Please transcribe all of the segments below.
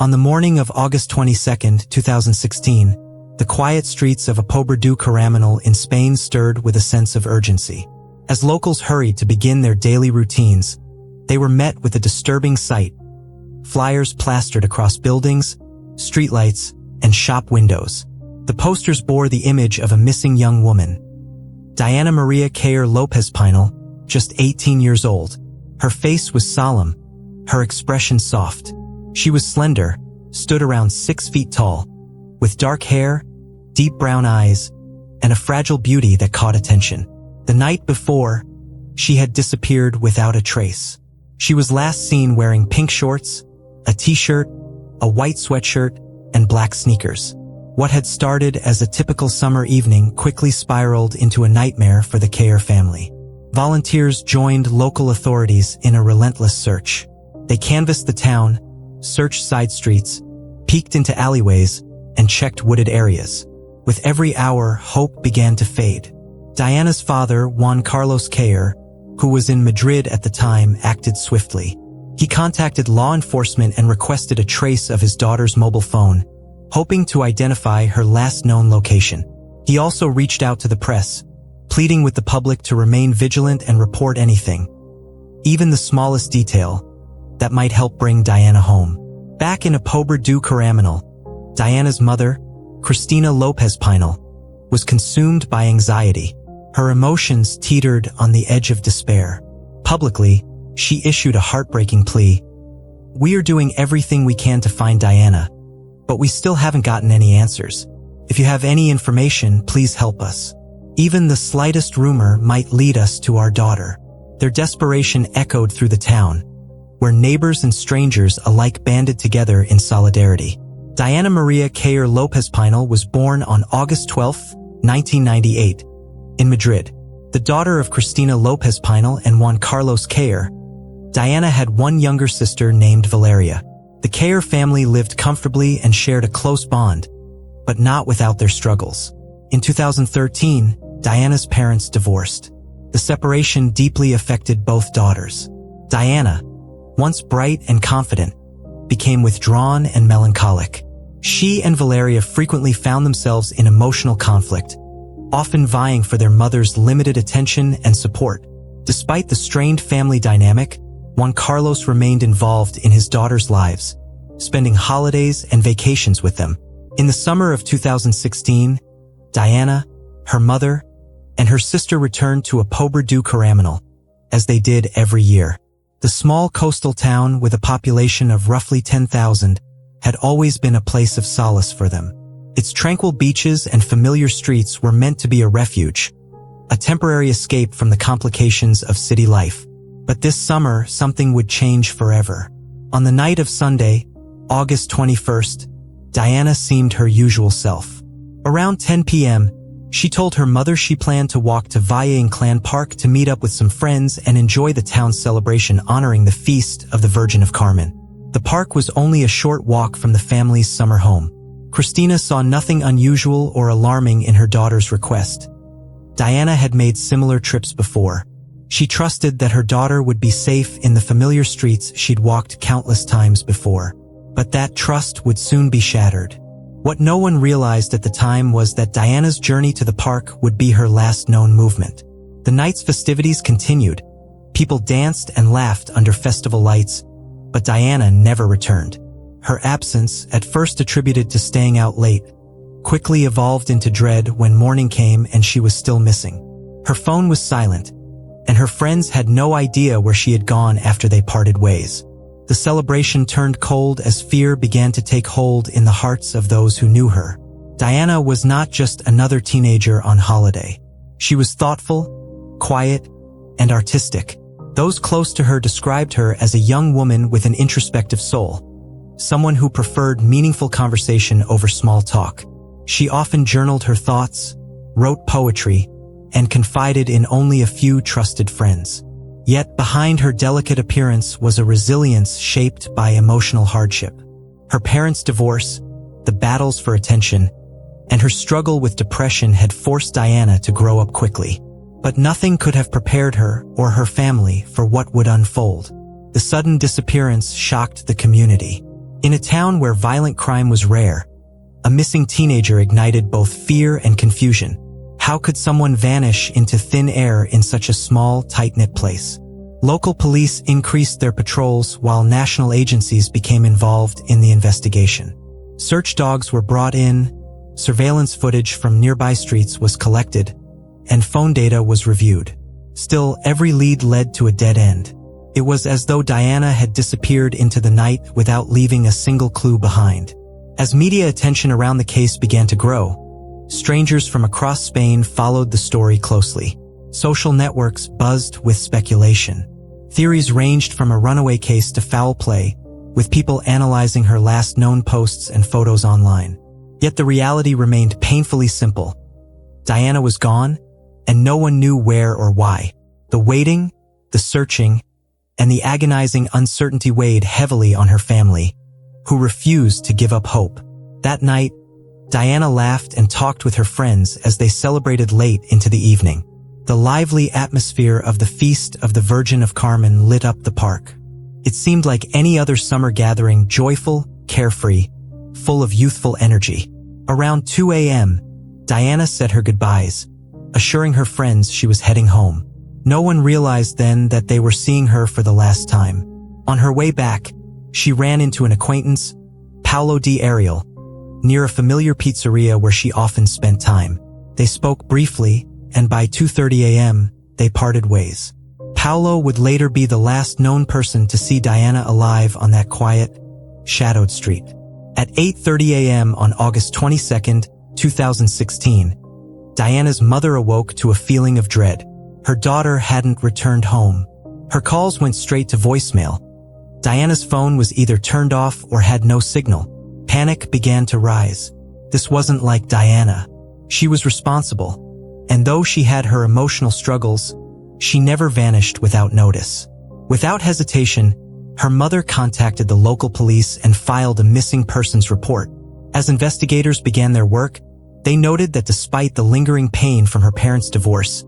On the morning of August 22, 2016, the quiet streets of Pobredu Caraminal in Spain stirred with a sense of urgency. As locals hurried to begin their daily routines, they were met with a disturbing sight: flyers plastered across buildings, streetlights, and shop windows. The posters bore the image of a missing young woman, Diana Maria QUER Lopez Pinal, just 18 years old. Her face was solemn, her expression soft. She was slender, stood around 6 feet tall, with dark hair, deep brown eyes, and a fragile beauty that caught attention. The night before, she had disappeared without a trace. She was last seen wearing pink shorts, a t-shirt, a white sweatshirt, and black sneakers. What had started as a typical summer evening quickly spiraled into a nightmare for the QUER family. Volunteers joined local authorities in a relentless search. They canvassed the town, searched side streets, peeked into alleyways, and checked wooded areas. With every hour, hope began to fade. Diana's father, Juan Carlos QUER, who was in Madrid at the time, acted swiftly. He contacted law enforcement and requested a trace of his daughter's mobile phone, hoping to identify her last known location. He also reached out to the press, pleading with the public to remain vigilant and report anything, even the smallest detail, that might help bring Diana home. Back in Pobredu Caraminal, Diana's mother, Cristina Lopez Pinal, was consumed by anxiety. Her emotions teetered on the edge of despair. Publicly, she issued a heartbreaking plea: "We are doing everything we can to find Diana, but we still haven't gotten any answers. If you have any information, please help us. Even the slightest rumor might lead us to our daughter." Their desperation echoed through the town, where neighbors and strangers alike banded together in solidarity. Diana Maria QUER Lopez Pinal was born on August 12, 1998, in Madrid. The daughter of Cristina Lopez Pinal and Juan Carlos QUER, Diana had one younger sister named Valeria. The QUER family lived comfortably and shared a close bond, but not without their struggles. In 2013, Diana's parents divorced. The separation deeply affected both daughters. Diana, once bright and confident, became withdrawn and melancholic. She and Valeria frequently found themselves in emotional conflict, often vying for their mother's limited attention and support. Despite the strained family dynamic, Juan Carlos remained involved in his daughters' lives, spending holidays and vacations with them. In the summer of 2016, Diana, her mother, and her sister returned to Pobredu Caraminal, as they did every year. The small coastal town with a population of roughly 10,000 had always been a place of solace for them. Its tranquil beaches and familiar streets were meant to be a refuge, a temporary escape from the complications of city life. But this summer, something would change forever. On the night of Sunday, August 21st, Diana seemed her usual self. Around 10 p.m., she told her mother she planned to walk to Valle Inclán Park to meet up with some friends and enjoy the town's celebration honoring the Feast of the Virgin of Carmen. The park was only a short walk from the family's summer home. Cristina saw nothing unusual or alarming in her daughter's request. Diana had made similar trips before. She trusted that her daughter would be safe in the familiar streets she'd walked countless times before. But that trust would soon be shattered. What no one realized at the time was that Diana's journey to the park would be her last known movement. The night's festivities continued. People danced and laughed under festival lights, but Diana never returned. Her absence, at first attributed to staying out late, quickly evolved into dread when morning came and she was still missing. Her phone was silent, and her friends had no idea where she had gone after they parted ways. The celebration turned cold as fear began to take hold in the hearts of those who knew her. Diana was not just another teenager on holiday. She was thoughtful, quiet, and artistic. Those close to her described her as a young woman with an introspective soul, someone who preferred meaningful conversation over small talk. She often journaled her thoughts, wrote poetry, and confided in only a few trusted friends. Yet behind her delicate appearance was a resilience shaped by emotional hardship. Her parents' divorce, the battles for attention, and her struggle with depression had forced Diana to grow up quickly. But nothing could have prepared her or her family for what would unfold. The sudden disappearance shocked the community. In a town where violent crime was rare, a missing teenager ignited both fear and confusion. How could someone vanish into thin air in such a small, tight-knit place? Local police increased their patrols while national agencies became involved in the investigation. Search dogs were brought in, surveillance footage from nearby streets was collected, and phone data was reviewed. Still, every lead led to a dead end. It was as though Diana had disappeared into the night without leaving a single clue behind. As media attention around the case began to grow, strangers from across Spain followed the story closely. Social networks buzzed with speculation. Theories ranged from a runaway case to foul play, with people analyzing her last known posts and photos online. Yet the reality remained painfully simple. Diana was gone, and no one knew where or why. The waiting, the searching, and the agonizing uncertainty weighed heavily on her family, who refused to give up hope. That night, Diana laughed and talked with her friends as they celebrated late into the evening. The lively atmosphere of the Feast of the Virgin of Carmen lit up the park. It seemed like any other summer gathering, joyful, carefree, full of youthful energy. Around 2 a.m., Diana said her goodbyes, assuring her friends she was heading home. No one realized then that they were seeing her for the last time. On her way back, she ran into an acquaintance, Paulo D. Ariel, near a familiar pizzeria where she often spent time. They spoke briefly, and by 2:30 a.m., they parted ways. Paulo would later be the last known person to see Diana alive on that quiet, shadowed street. At 8:30 a.m. on August 22, 2016, Diana's mother awoke to a feeling of dread. Her daughter hadn't returned home. Her calls went straight to voicemail. Diana's phone was either turned off or had no signal. Panic began to rise. This wasn't like Diana. She was responsible. And though she had her emotional struggles, she never vanished without notice. Without hesitation, her mother contacted the local police and filed a missing persons report. As investigators began their work, they noted that despite the lingering pain from her parents' divorce,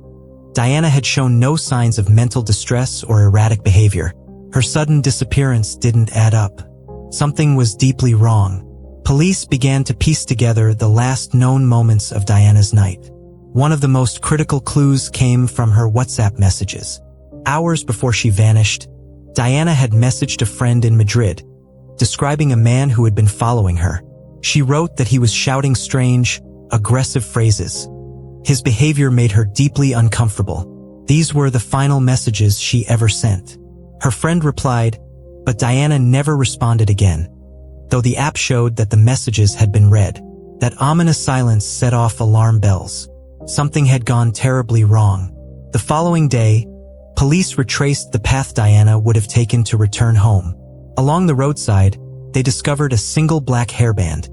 Diana had shown no signs of mental distress or erratic behavior. Her sudden disappearance didn't add up. Something was deeply wrong. Police began to piece together the last known moments of Diana's night. One of the most critical clues came from her WhatsApp messages. Hours before she vanished, Diana had messaged a friend in Madrid, describing a man who had been following her. She wrote that he was shouting strange, aggressive phrases. His behavior made her deeply uncomfortable. These were the final messages she ever sent. Her friend replied, but Diana never responded again, though the app showed that the messages had been read. That ominous silence set off alarm bells. Something had gone terribly wrong. The following day, police retraced the path Diana would have taken to return home. Along the roadside, they discovered a single black hairband,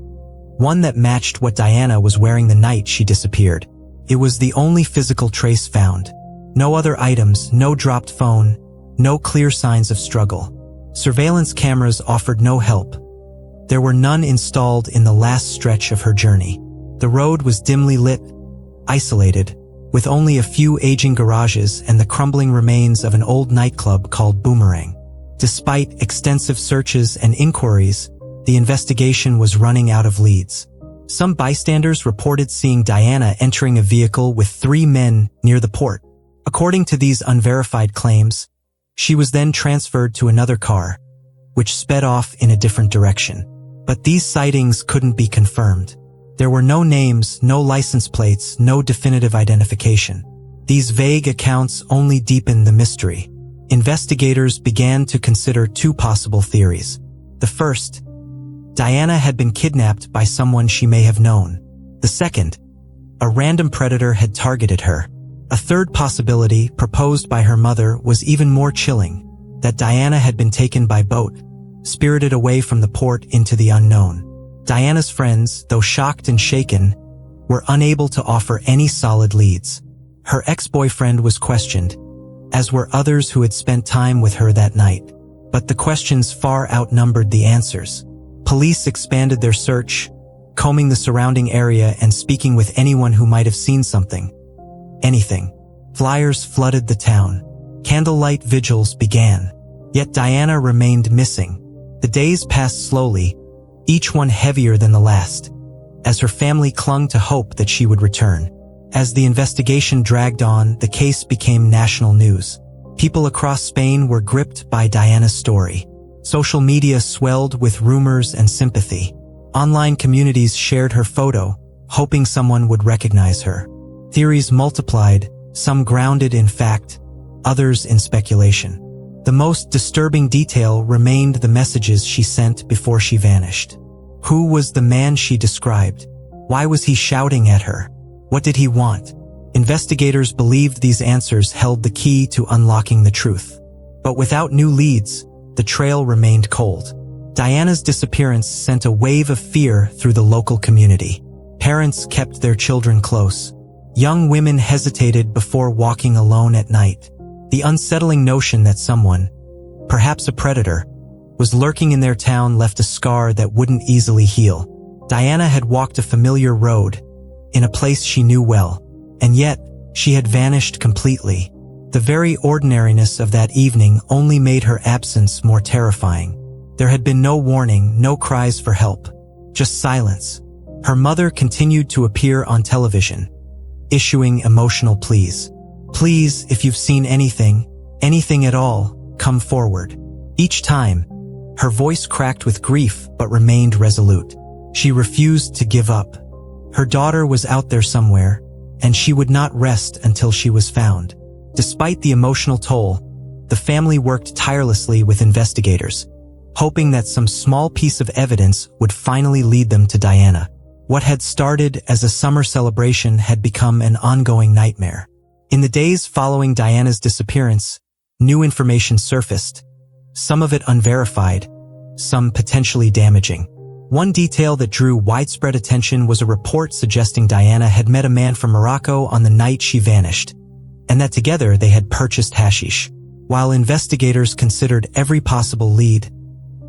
one that matched what Diana was wearing the night she disappeared. It was the only physical trace found. No other items, no dropped phone, no clear signs of struggle. Surveillance cameras offered no help. There were none installed in the last stretch of her journey. The road was dimly lit, isolated, with only a few aging garages and the crumbling remains of an old nightclub called Boomerang. Despite extensive searches and inquiries, the investigation was running out of leads. Some bystanders reported seeing Diana entering a vehicle with 3 men near the port. According to these unverified claims, she was then transferred to another car, which sped off in a different direction. But these sightings couldn't be confirmed. There were no names, no license plates, no definitive identification. These vague accounts only deepened the mystery. Investigators began to consider 2 possible theories. The first, Diana had been kidnapped by someone she may have known. The second, a random predator had targeted her. A third possibility, proposed by her mother, was even more chilling, that Diana had been taken by boat, spirited away from the port into the unknown. Diana's friends, though shocked and shaken, were unable to offer any solid leads. Her ex-boyfriend was questioned, as were others who had spent time with her that night. But the questions far outnumbered the answers. Police expanded their search, combing the surrounding area and speaking with anyone who might have seen something. Anything. Flyers flooded the town. Candlelight vigils began. Yet Diana remained missing. The days passed slowly, each one heavier than the last, as her family clung to hope that she would return. As the investigation dragged on, the case became national news. People across Spain were gripped by Diana's story. Social media swelled with rumors and sympathy. Online communities shared her photo, hoping someone would recognize her. Theories multiplied, some grounded in fact, others in speculation. The most disturbing detail remained the messages she sent before she vanished. Who was the man she described? Why was he shouting at her? What did he want? Investigators believed these answers held the key to unlocking the truth. But without new leads, the trail remained cold. Diana's disappearance sent a wave of fear through the local community. Parents kept their children close. Young women hesitated before walking alone at night. The unsettling notion that someone, perhaps a predator, was lurking in their town left a scar that wouldn't easily heal. Diana had walked a familiar road, in a place she knew well, and yet she had vanished completely. The very ordinariness of that evening only made her absence more terrifying. There had been no warning, no cries for help, just silence. Her mother continued to appear on television, issuing emotional pleas. "Please, if you've seen anything at all, come forward." Each time, her voice cracked with grief but remained resolute. She refused to give up. Her daughter was out there somewhere, and she would not rest until she was found. Despite the emotional toll, the family worked tirelessly with investigators, hoping that some small piece of evidence would finally lead them to Diana. What had started as a summer celebration had become an ongoing nightmare. In the days following Diana's disappearance, new information surfaced, some of it unverified, some potentially damaging. One detail that drew widespread attention was a report suggesting Diana had met a man from Morocco on the night she vanished, and that together they had purchased hashish. While investigators considered every possible lead,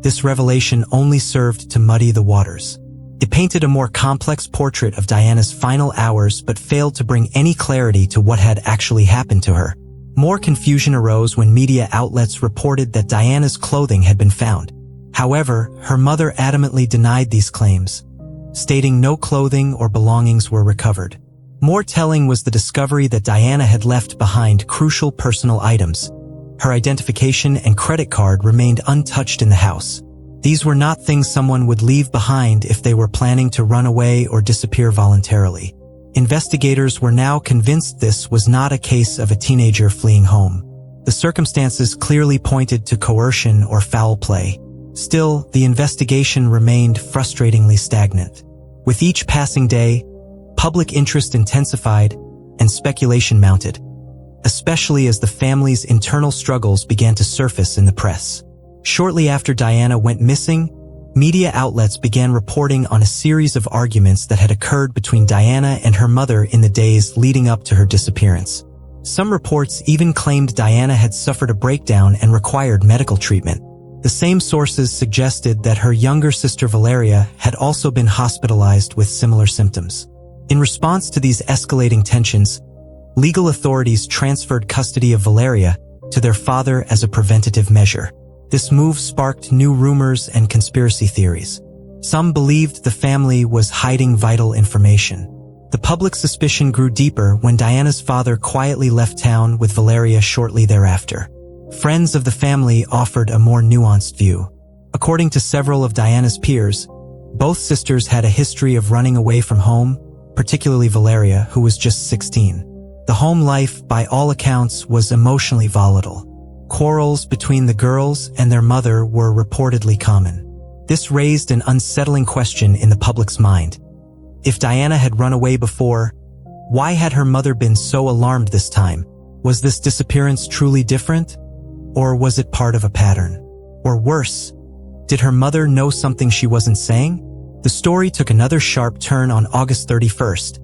this revelation only served to muddy the waters. It painted a more complex portrait of Diana's final hours but failed to bring any clarity to what had actually happened to her. More confusion arose when media outlets reported that Diana's clothing had been found. However, her mother adamantly denied these claims, stating no clothing or belongings were recovered. More telling was the discovery that Diana had left behind crucial personal items. Her identification and credit card remained untouched in the house. These were not things someone would leave behind if they were planning to run away or disappear voluntarily. Investigators were now convinced this was not a case of a teenager fleeing home. The circumstances clearly pointed to coercion or foul play. Still, the investigation remained frustratingly stagnant. With each passing day, public interest intensified and speculation mounted, especially as the family's internal struggles began to surface in the press. Shortly after Diana went missing, media outlets began reporting on a series of arguments that had occurred between Diana and her mother in the days leading up to her disappearance. Some reports even claimed Diana had suffered a breakdown and required medical treatment. The same sources suggested that her younger sister Valeria had also been hospitalized with similar symptoms. In response to these escalating tensions, legal authorities transferred custody of Valeria to their father as a preventative measure. This move sparked new rumors and conspiracy theories. Some believed the family was hiding vital information. The public suspicion grew deeper when Diana's father quietly left town with Valeria shortly thereafter. Friends of the family offered a more nuanced view. According to several of Diana's peers, both sisters had a history of running away from home, particularly Valeria, who was just 16. The home life, by all accounts, was emotionally volatile. Quarrels between the girls and their mother were reportedly common. This raised an unsettling question in the public's mind. If Diana had run away before, why had her mother been so alarmed this time? Was this disappearance truly different? Or was it part of a pattern? Or worse, did her mother know something she wasn't saying? The story took another sharp turn on August 31st,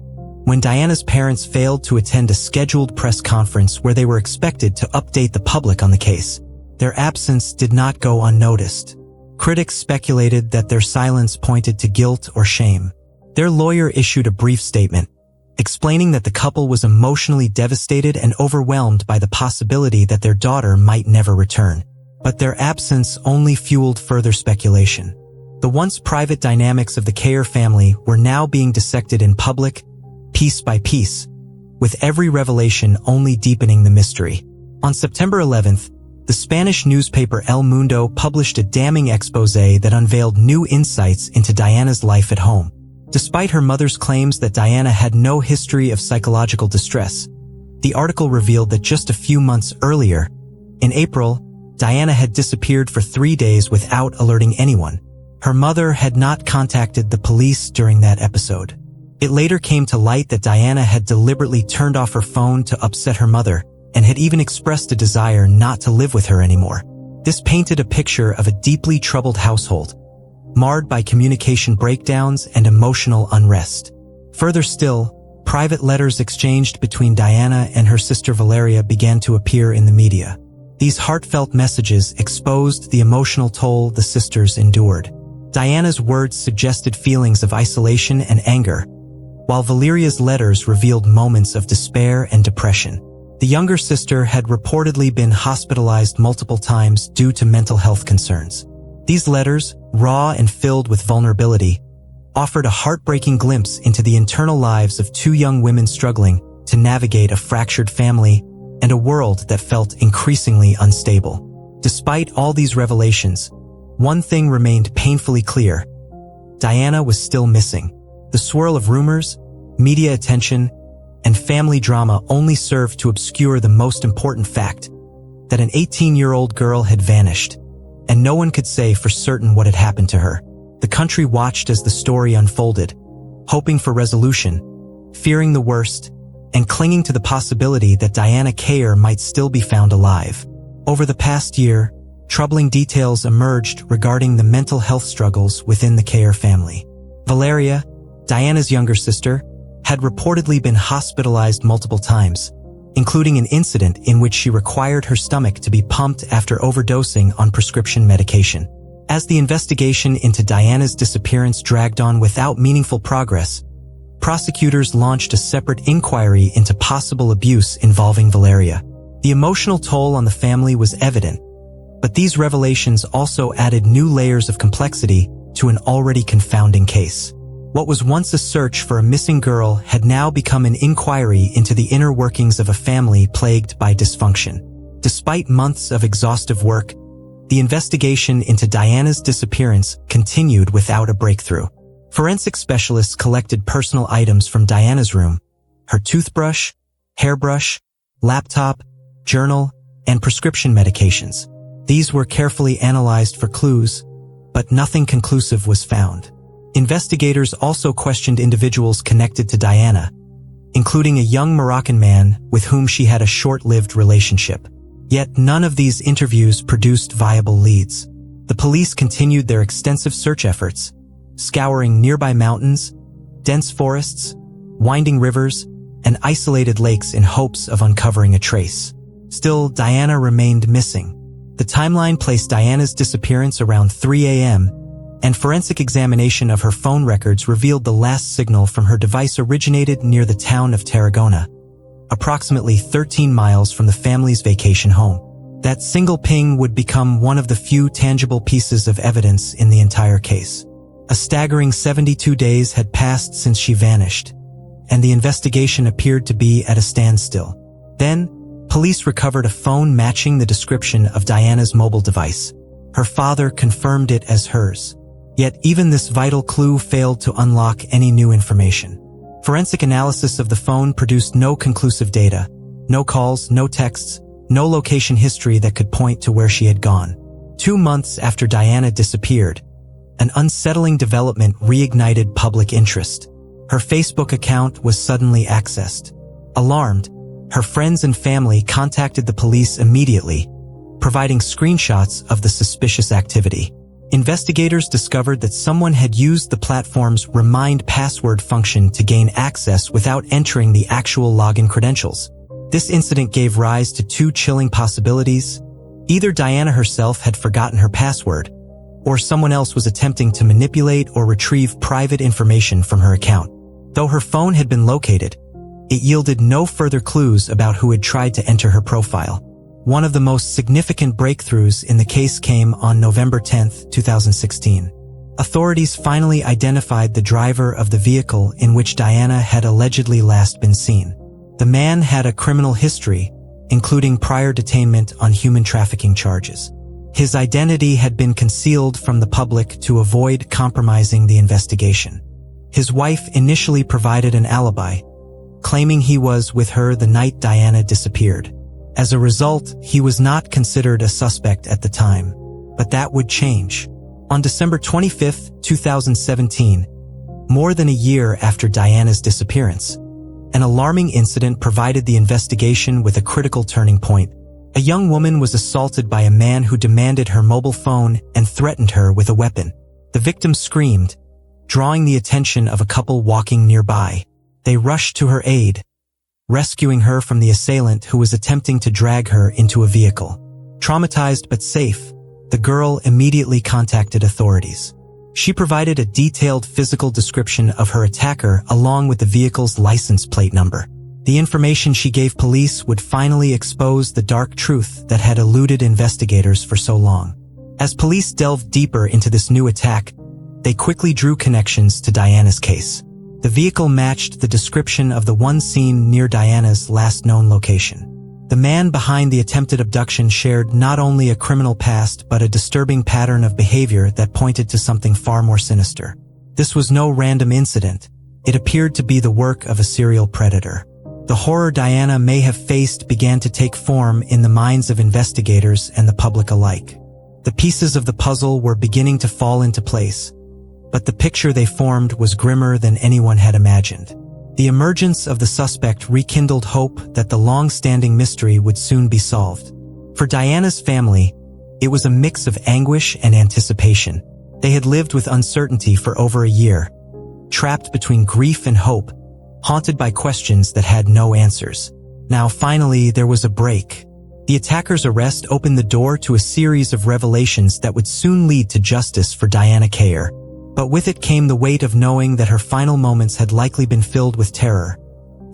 when Diana's parents failed to attend a scheduled press conference where they were expected to update the public on the case. Their absence did not go unnoticed. Critics speculated that their silence pointed to guilt or shame. Their lawyer issued a brief statement, explaining that the couple was emotionally devastated and overwhelmed by the possibility that their daughter might never return. But their absence only fueled further speculation. The once private dynamics of the QUER family were now being dissected in public, piece by piece, with every revelation only deepening the mystery. On September 11th, the Spanish newspaper El Mundo published a damning exposé that unveiled new insights into Diana's life at home. Despite her mother's claims that Diana had no history of psychological distress, the article revealed that just a few months earlier, in April, Diana had disappeared for 3 days without alerting anyone. Her mother had not contacted the police during that episode. It later came to light that Diana had deliberately turned off her phone to upset her mother and had even expressed a desire not to live with her anymore. This painted a picture of a deeply troubled household, marred by communication breakdowns and emotional unrest. Further still, private letters exchanged between Diana and her sister Valeria began to appear in the media. These heartfelt messages exposed the emotional toll the sisters endured. Diana's words suggested feelings of isolation and anger, while Valeria's letters revealed moments of despair and depression. The younger sister had reportedly been hospitalized multiple times due to mental health concerns. These letters, raw and filled with vulnerability, offered a heartbreaking glimpse into the internal lives of two young women struggling to navigate a fractured family and a world that felt increasingly unstable. Despite all these revelations, one thing remained painfully clear. Diana was still missing. The swirl of rumors, media attention, and family drama only served to obscure the most important fact, that an 18-year-old girl had vanished, and no one could say for certain what had happened to her. The country watched as the story unfolded, hoping for resolution, fearing the worst, and clinging to the possibility that Diana QUER might still be found alive. Over the past year, troubling details emerged regarding the mental health struggles within the QUER family. Valeria, Diana's younger sister, had reportedly been hospitalized multiple times, including an incident in which she required her stomach to be pumped after overdosing on prescription medication. As the investigation into Diana's disappearance dragged on without meaningful progress, prosecutors launched a separate inquiry into possible abuse involving Valeria. The emotional toll on the family was evident, but these revelations also added new layers of complexity to an already confounding case. What was once a search for a missing girl had now become an inquiry into the inner workings of a family plagued by dysfunction. Despite months of exhaustive work, the investigation into Diana's disappearance continued without a breakthrough. Forensic specialists collected personal items from Diana's room: her toothbrush, hairbrush, laptop, journal, and prescription medications. These were carefully analyzed for clues, but nothing conclusive was found. Investigators also questioned individuals connected to Diana, including a young Moroccan man with whom she had a short-lived relationship. Yet none of these interviews produced viable leads. The police continued their extensive search efforts, scouring nearby mountains, dense forests, winding rivers, and isolated lakes in hopes of uncovering a trace. Still, Diana remained missing. The timeline placed Diana's disappearance around 3 a.m., and forensic examination of her phone records revealed the last signal from her device originated near the town of Tarragona, approximately 13 miles from the family's vacation home. That single ping would become one of the few tangible pieces of evidence in the entire case. A staggering 72 days had passed since she vanished, and the investigation appeared to be at a standstill. Then, police recovered a phone matching the description of Diana's mobile device. Her father confirmed it as hers. Yet even this vital clue failed to unlock any new information. Forensic analysis of the phone produced no conclusive data, no calls, no texts, no location history that could point to where she had gone. 2 months after Diana disappeared, an unsettling development reignited public interest. Her Facebook account was suddenly accessed. Alarmed, her friends and family contacted the police immediately, providing screenshots of the suspicious activity. Investigators discovered that someone had used the platform's Remind Password function to gain access without entering the actual login credentials. This incident gave rise to 2 chilling possibilities. Either Diana herself had forgotten her password, or someone else was attempting to manipulate or retrieve private information from her account. Though her phone had been located, it yielded no further clues about who had tried to enter her profile. one of the most significant breakthroughs in the case came on November 10, 2016. Authorities finally identified the driver of the vehicle in which Diana had allegedly last been seen. The man had a criminal history, including prior detainment on human trafficking charges. His identity had been concealed from the public to avoid compromising the investigation. His wife initially provided an alibi, claiming he was with her the night Diana disappeared. As a result, he was not considered a suspect at the time, but that would change. On December 25, 2017, more than a year after Diana's disappearance, an alarming incident provided the investigation with a critical turning point. A young woman was assaulted by a man who demanded her mobile phone and threatened her with a weapon. The victim screamed, drawing the attention of a couple walking nearby. They rushed to her aid, rescuing her from the assailant who was attempting to drag her into a vehicle. Traumatized but safe, the girl immediately contacted authorities. She provided a detailed physical description of her attacker along with the vehicle's license plate number. The information she gave police would finally expose the dark truth that had eluded investigators for so long. As police delved deeper into this new attack, they quickly drew connections to Diana's case. The vehicle matched the description of the one seen near Diana's last known location. The man behind the attempted abduction shared not only a criminal past but a disturbing pattern of behavior that pointed to something far more sinister. This was no random incident. It appeared to be the work of a serial predator. The horror Diana may have faced began to take form in the minds of investigators and the public alike. The pieces of the puzzle were beginning to fall into place, but the picture they formed was grimmer than anyone had imagined. The emergence of the suspect rekindled hope that the long-standing mystery would soon be solved. For Diana's family, it was a mix of anguish and anticipation. They had lived with uncertainty for over a year, trapped between grief and hope, haunted by questions that had no answers. Now finally, there was a break. The attacker's arrest opened the door to a series of revelations that would soon lead to justice for Diana QUER. But with it came the weight of knowing that her final moments had likely been filled with terror,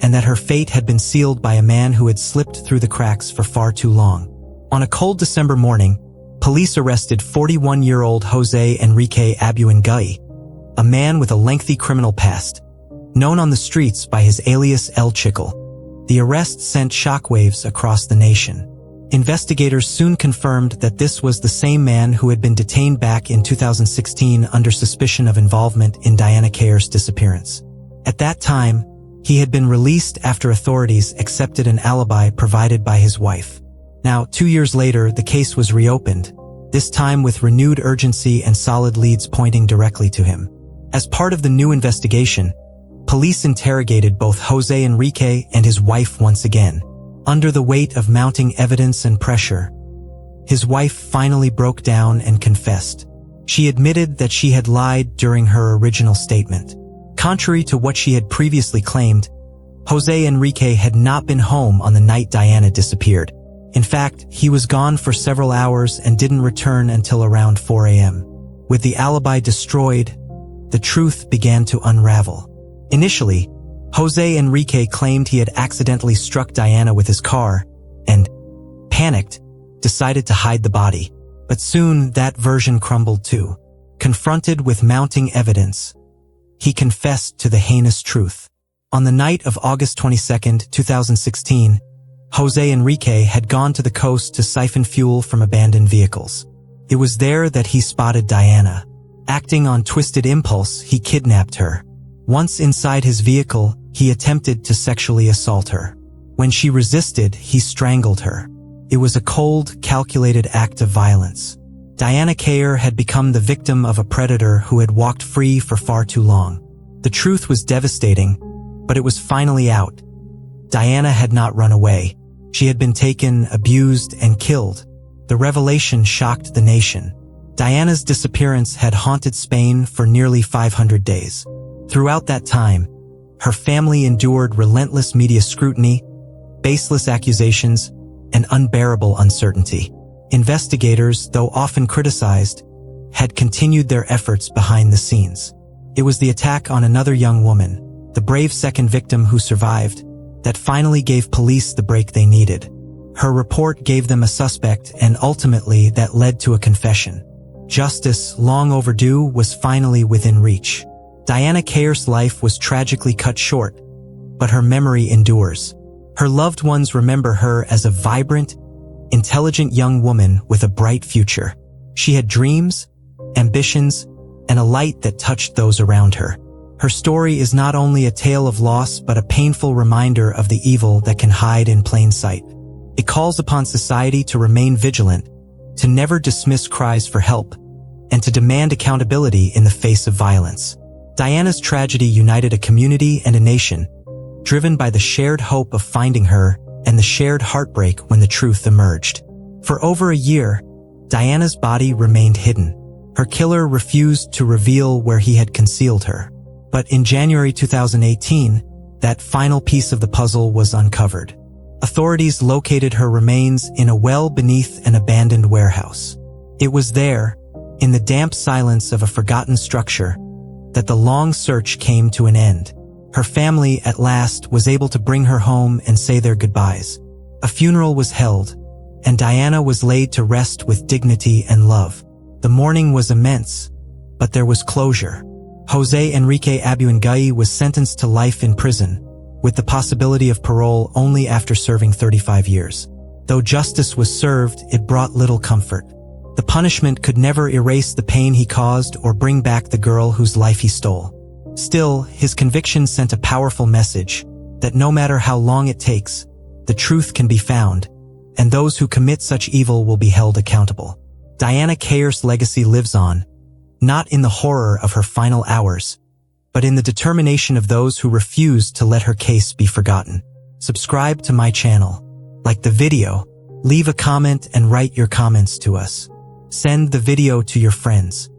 and that her fate had been sealed by a man who had slipped through the cracks for far too long. On a cold December morning, police arrested 41-year-old Jose Enrique Abuengui, a man with a lengthy criminal past, known on the streets by his alias El Chicle. The arrest sent shockwaves across the nation. Investigators soon confirmed that this was the same man who had been detained back in 2016 under suspicion of involvement in Diana QUER's disappearance. At that time, he had been released after authorities accepted an alibi provided by his wife. Now, 2 years later, the case was reopened, this time with renewed urgency and solid leads pointing directly to him. As part of the new investigation, police interrogated both Jose Enrique and his wife once again. Under the weight of mounting evidence and pressure, his wife finally broke down and confessed. She admitted that she had lied during her original statement. Contrary to what she had previously claimed, Jose Enrique had not been home on the night Diana disappeared. In fact, he was gone for several hours and didn't return until around 4 a.m. With the alibi destroyed, the truth began to unravel. Initially, Jose Enrique claimed he had accidentally struck Diana with his car and, panicked, decided to hide the body. But soon that version crumbled too. Confronted with mounting evidence, he confessed to the heinous truth. On the night of August 22, 2016, Jose Enrique had gone to the coast to siphon fuel from abandoned vehicles. It was there that he spotted Diana. Acting on twisted impulse, he kidnapped her. Once inside his vehicle, he attempted to sexually assault her. When she resisted, he strangled her. It was a cold, calculated act of violence. Diana QUER had become the victim of a predator who had walked free for far too long. The truth was devastating, but it was finally out. Diana had not run away. She had been taken, abused, and killed. The revelation shocked the nation. Diana's disappearance had haunted Spain for nearly 500 days. Throughout that time, her family endured relentless media scrutiny, baseless accusations, and unbearable uncertainty. Investigators, though often criticized, had continued their efforts behind the scenes. It was the attack on another young woman, the brave second victim who survived, that finally gave police the break they needed. Her report gave them a suspect, and ultimately that led to a confession. Justice, long overdue, was finally within reach. Diana QUER's life was tragically cut short, but her memory endures. Her loved ones remember her as a vibrant, intelligent young woman with a bright future. She had dreams, ambitions, and a light that touched those around her. Her story is not only a tale of loss but a painful reminder of the evil that can hide in plain sight. It calls upon society to remain vigilant, to never dismiss cries for help, and to demand accountability in the face of violence. Diana's tragedy united a community and a nation, driven by the shared hope of finding her and the shared heartbreak when the truth emerged. For over a year, Diana's body remained hidden. Her killer refused to reveal where he had concealed her. But in January 2018, that final piece of the puzzle was uncovered. Authorities located her remains in a well beneath an abandoned warehouse. It was there, in the damp silence of a forgotten structure, that the long search came to an end. Her family, at last, was able to bring her home and say their goodbyes. A funeral was held, and Diana was laid to rest with dignity and love. The mourning was immense, but there was closure. Jose Enrique Abuengui was sentenced to life in prison, with the possibility of parole only after serving 35 years. Though justice was served, it brought little comfort. The punishment could never erase the pain he caused or bring back the girl whose life he stole. Still, his conviction sent a powerful message that no matter how long it takes, the truth can be found, and those who commit such evil will be held accountable. Diana QUER's legacy lives on, not in the horror of her final hours, but in the determination of those who refuse to let her case be forgotten. Subscribe to my channel, like the video, leave a comment and write your comments to us. Send the video to your friends.